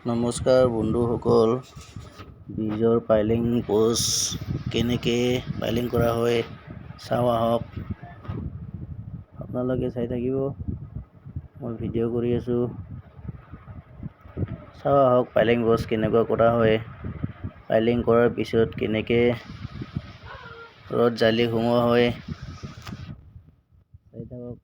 নমস্কাৰ বন্ধুসকল, বীজৰ পাইলিং পোষ্ট কেনেকৈ পাইলিং কৰা হয় চাওঁ আহক। আপোনালোকে চাই থাকিব, মই ভিডিঅ' কৰি আছোঁ। চাওঁ আহক পাইলিং পোষ্ট কেনেকুৱা কৰা হয়, পাইলিং কৰাৰ পিছত কেনেকৈ ৰ'দ জালি সোমোৱা হয়, চাই থাকক।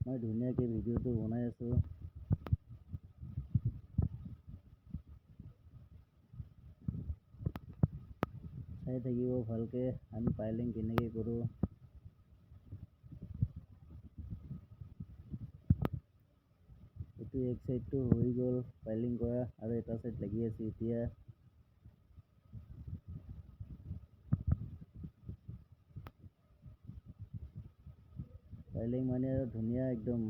মই ধুনীয়াকৈ ভিডিঅ'টো বনাই আছোঁ। চাই থাকিব ভালকৈ, আমি পাইলিং কেনেকৈ কৰোঁ। এইটো এক চাইডটো হৈ গ'ল পাইলিং কৰা, আৰু এটা চাইড লাগি আছে এতিয়া। পাইলিং মানে আৰু ধুনীয়া একদম।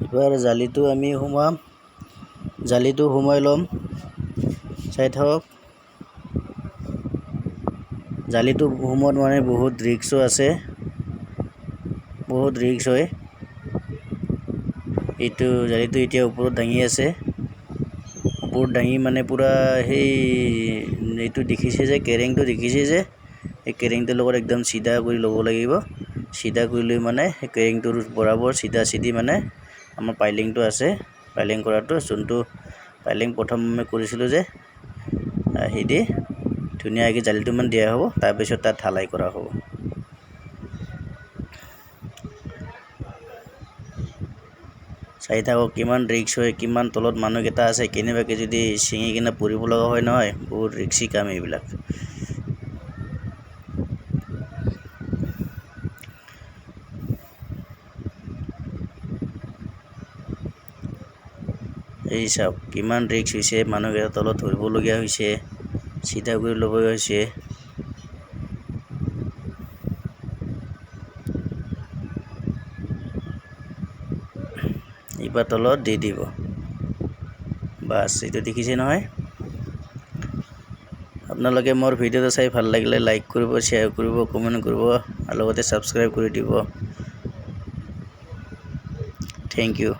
এবাৰ জালিটো আমি সোমাম, জালিটো সোমাই ল'ম। চাই থাকক, জালিটো সোমোৱাত মানে বহুত ৰিক্সো আছে, বহুত ৰিক্স হয়। এইটো জালিটো এতিয়া ওপৰত দাঙি আছে, ওপৰত দাঙি মানে পূৰা সেই এইটো দেখিছে যে কেৰেংটো দেখিছে যে, এই কেৰেংটোৰ লগত একদম চিধা কৰি ল'ব লাগিব। চিধা কৰি লৈ মানে সেই কেৰেংটোৰ বৰাবৰ চিধা চিধি মানে আমাৰ পাইলিংটো আছে, পাইলিং কৰাটো যোনটো পাইলিং প্ৰথম আমি কৰিছিলোঁ যে, সেইদি ধুনীয়াকৈ জালিটো মান দিয়া হ'ব, তাৰপিছত তাত ঢালাই কৰা হ'ব। চাই থাকক কিমান ৰিক্স হয়, কিমান তলত মানুহকেইটা আছে, কেনেবাকৈ যদি ছিঙি কিনে পৰিব লগা হয় নহয়, বহুত ৰিক্সি কাম এইবিলাক। এই চাওক কিমান ৰিক্স হৈছে, মানুহকেইটা তলত ধৰিবলগীয়া হৈছে, চিধা কৰি ল'ব হৈছে। এইবাৰ তলত দি দিব, বাছ। এইটো দেখিছে নহয়। আপোনালোকে মোৰ ভিডিঅ'টো চাই ভাল লাগিলে লাইক কৰিব, শ্বেয়াৰ কৰিব, কমেণ্ট কৰিব, আৰু লগতে ছাবস্ক্ৰাইব কৰি দিব। Thank U.